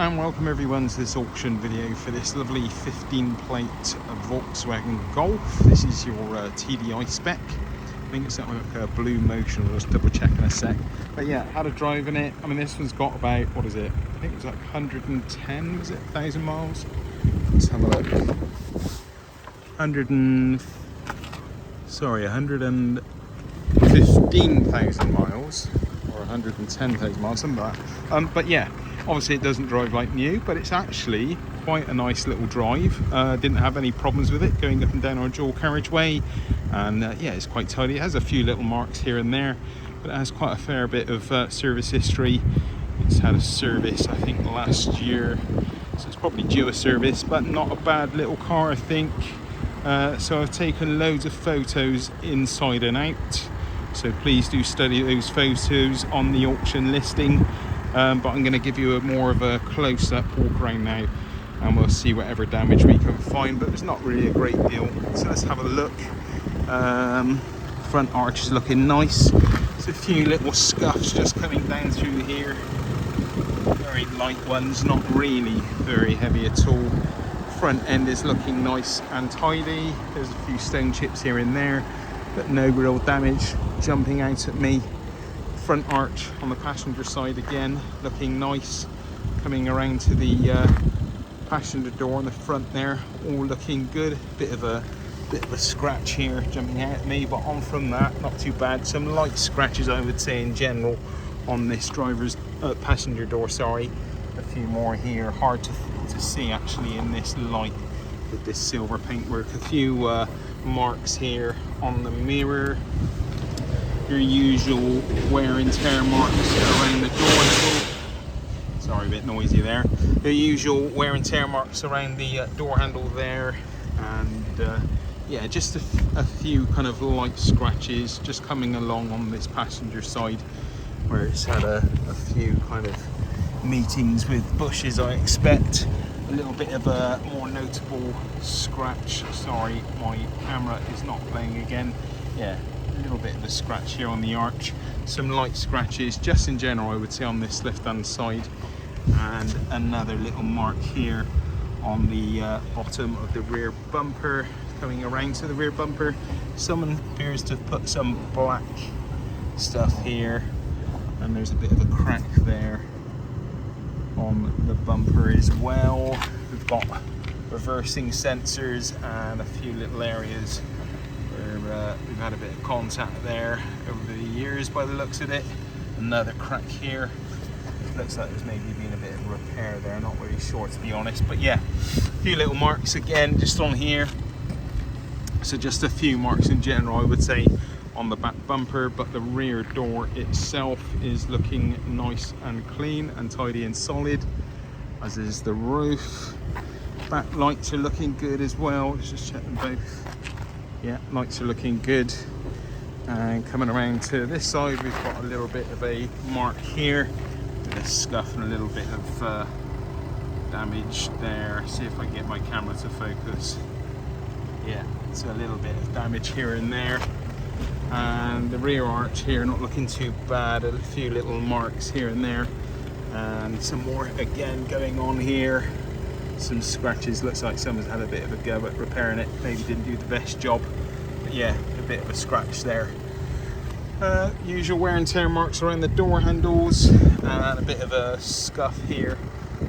and welcome everyone to this auction video for this lovely 15 plate Volkswagen Golf. This is your TDI spec. I think it's something like a Blue Motion. We'll just double check in a sec. But yeah, had a drive in it. I mean, this one's got about, what is it? I think it was like 110, was it? 1,000 miles? Let's have a look. 115,000 miles or 110,000 miles, something like that. But yeah, obviously it doesn't drive like new, but it's actually quite a nice little drive. Didn't have any problems with it going up and down our dual carriageway, and yeah, it's quite tidy. It has a few little marks here and there, but it has quite a fair bit of service history. It's had a service, I think, last year, so it's probably due a service, but not a bad little car, I think. So I've taken loads of photos inside and out, so please do study those photos on the auction listing. But I'm going to give you more of a close-up walk around now, and we'll see whatever damage we can find, but there's not really a great deal. So let's have a look. Front arch is looking nice. There's a few little scuffs just coming down through here. Very light ones, not really very heavy at all. Front end is looking nice and tidy. There's a few stone chips here and there, but no real damage jumping out at me. Front arch on the passenger side again looking nice, coming around to the passenger door on the front there, all looking good. Bit of a scratch here jumping out at me, but on from that, not too bad. Some light scratches, I would say, in general on this driver's passenger door, sorry. A few more here, hard to see actually in this light with this silver paintwork. A few marks here on the mirror. Your usual wear and tear marks around the door handle. Sorry, a bit noisy there. The usual wear and tear marks around the door handle there, and yeah, just a few kind of light scratches just coming along on this passenger side, where it's had a few kind of meetings with bushes, I expect. A little bit of a more notable scratch. Sorry, my camera is not playing again. Yeah, a little bit of a scratch here on the arch. Some light scratches just in general, I would say, on this left hand side, and another little mark here on the bottom of the rear bumper, coming around to the rear bumper. Someone appears to have put some black stuff here, and there's a bit of a crack there on the bumper as well. We've got reversing sensors and a few little areas where we've had a bit of contact there over the years by the looks of it. Another crack here. Looks like there's maybe been a bit of repair there, not really sure to be honest, but yeah, a few little marks again just on here. So just a few marks in general, I would say, on the back bumper, but the rear door itself is looking nice and clean and tidy and solid, as is the roof. Back lights are looking good as well. Let's just check them both. Yeah, lights are looking good. And coming around to this side, we've got a little bit of a mark here with a scuff and a little bit of damage there. See if I can get my camera to focus. Yeah, it's a little bit of damage here and there. And the rear arch here not looking too bad. A few little marks here and there, and some more again going on here. Some scratches. Looks like someone's had a bit of a go at repairing it, maybe didn't do the best job, but yeah, a bit of a scratch there. Usual wear and tear marks around the door handles, and a bit of a scuff here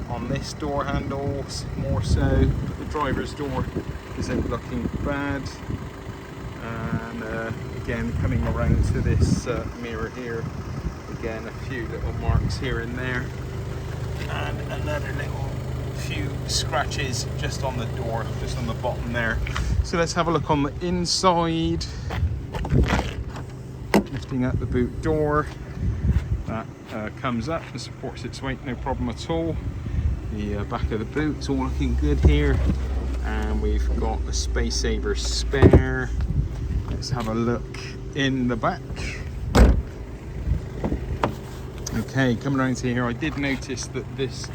on this door handle, more so. The driver's door isn't looking bad, and again, coming around to this mirror here, again, a few little marks here and there, and another little few scratches just on the door, just on the bottom there. So let's have a look on the inside. Lifting up the boot door, that comes up and supports its weight, no problem at all. The back of the boot's all looking good here, and we've got a Space Saver spare. Let's have a look in the back. Okay, coming around to here, I did notice that this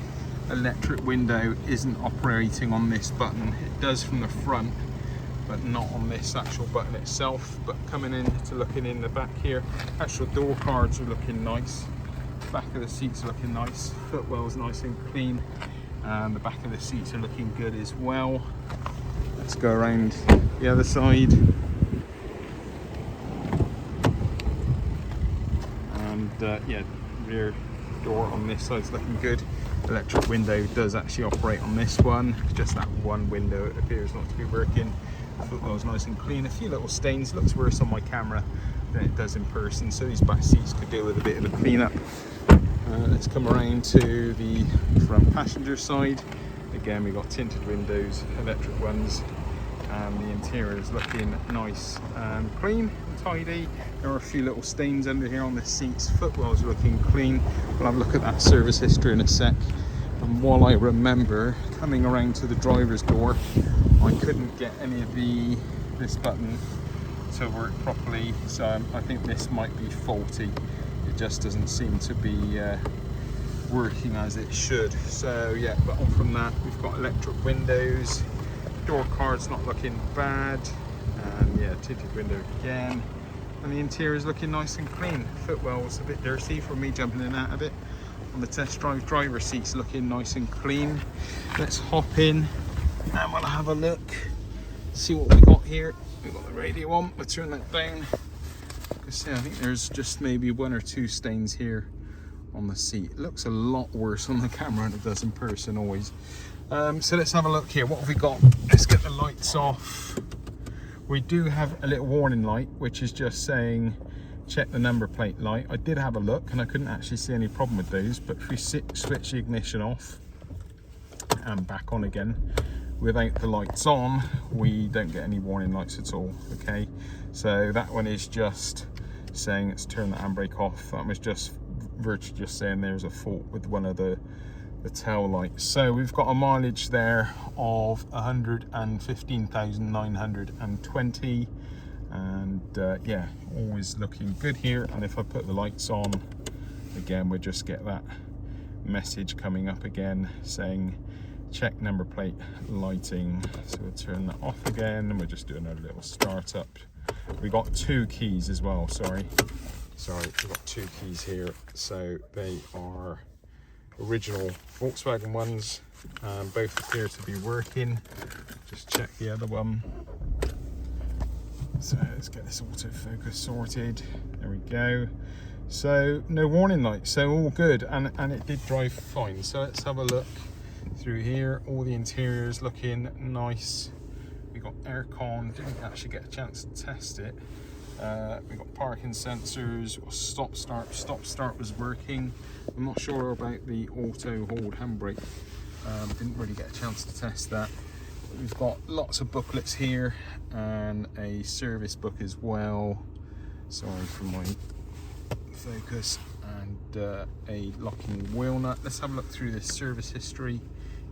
electric window isn't operating on this button. It does from the front, but not on this actual button itself. But coming in to looking in the back here, actual door cards are looking nice. Back of the seats are looking nice. Footwell's nice and clean. and the back of the seats are looking good as well. Let's go around the other side. And yeah, rear door on this side's looking good. Electric window does actually operate on this one. Just that one window it appears not to be working. Footwell's nice and clean. A few little stains. Looks worse on my camera than it does in person, so these back seats could do with a bit of a clean up. Let's come around to the front passenger side. Again, we've got tinted windows, electric ones, and the interior is looking nice and clean and tidy. There are a few little stains under here on the seats. Footwell's looking clean. We'll have a look at that service history in a sec. And while I remember coming around to the driver's door, I couldn't get any of this button to work properly, so I think this might be faulty. It just doesn't seem to be working as it should. So yeah, but on from that, we've got electric windows. Door card's not looking bad, and yeah, tinted window again, and the interior is looking nice and clean. Footwell's a bit dirty from me jumping in and out of it. On the test drive, driver seats looking nice and clean. Let's hop in and we'll have a look, see what we got here. We've got the radio on. We'll turn that down. I think there's just maybe 1 or 2 stains here on the seat. It looks a lot worse on the camera than it does in person always. So let's have a look here. What have we got? Let's get the lights off. We do have a little warning light, which is just saying check the number plate light. I did have a look and I couldn't actually see any problem with those, but if we switch the ignition off and back on again without the lights on, we don't get any warning lights at all. Okay, so that one is just saying let's turn the handbrake off. That was just virtually just saying there's a fault with one of the tail lights. So we've got a mileage there of 115,920, and yeah, always looking good here. And if I put the lights on again, we'll just get that message coming up again saying check number plate lighting. So we'll turn that off again, and we'll just do another little start up. We got 2 keys as well, sorry, we've got 2 keys here. So they are original Volkswagen ones, both appear to be working. Just check the other one. So let's get this autofocus sorted. There we go. So no warning lights, so all good, and it did drive fine. So let's have a look through here. All the interiors looking nice. We got aircon, didn't actually get a chance to test it. We got parking sensors, stop start was working. I'm not sure about the auto hold handbrake, didn't really get a chance to test that. We've got lots of booklets here and a service book as well. Sorry for my focus. And a locking wheel nut. Let's have a look through this service history.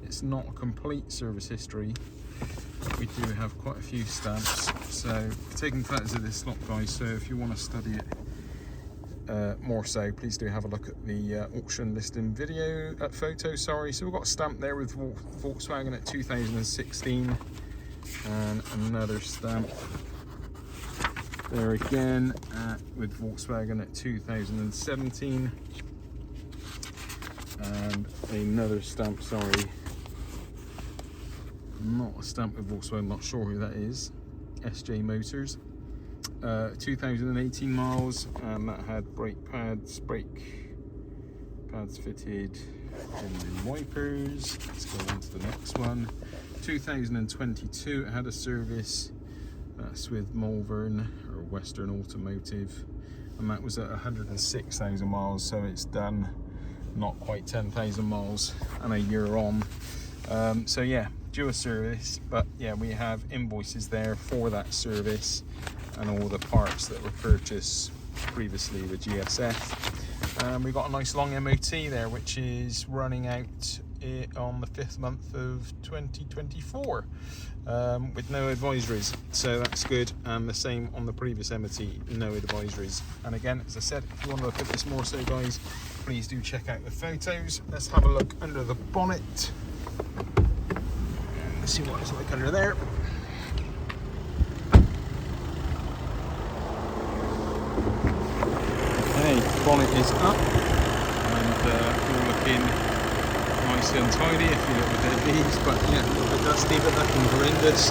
It's not a complete service history. We do have quite a few stamps, so taking photos of this lot, guys, so if you want to study it more so, please do have a look at the auction listing video photo. Sorry, so we've got a stamp there with Volkswagen at 2016, and another stamp there again with Volkswagen at 2017, and another stamp, sorry, not a stamp with Volkswagen, not sure who that is, SJ Motors, 2018 miles, and that had brake pads fitted, and wipers. Let's go on to the next one. 2022, it had a service. That's with Malvern or Western Automotive, and that was at 106,000 miles, so it's done not quite 10,000 miles and a year on. So yeah, due a service, but yeah, we have invoices there for that service and all the parts that were purchased previously with GSF. We got a nice long MOT there, which is running out on the 5th month of 2024 with no advisories, so that's good. And the same on the previous MOT, no advisories. And again, as I said, if you want to look at this more so, guys, please do check out the photos. Let's have a look under the bonnet. Let's see what it's like under there. Okay, bonnet is up, and all looking nice messy and untidy, a few little dead leaves, but yeah, the dusty but looking horrendous.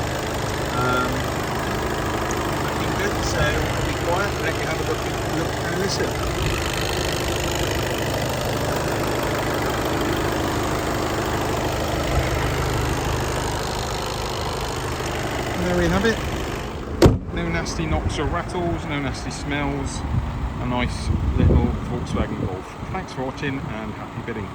Looking good, so I'll be quiet and let you have a look and listen. And there we have it. No nasty knocks or rattles, no nasty smells. A nice little Volkswagen Golf. Thanks for watching and happy bidding.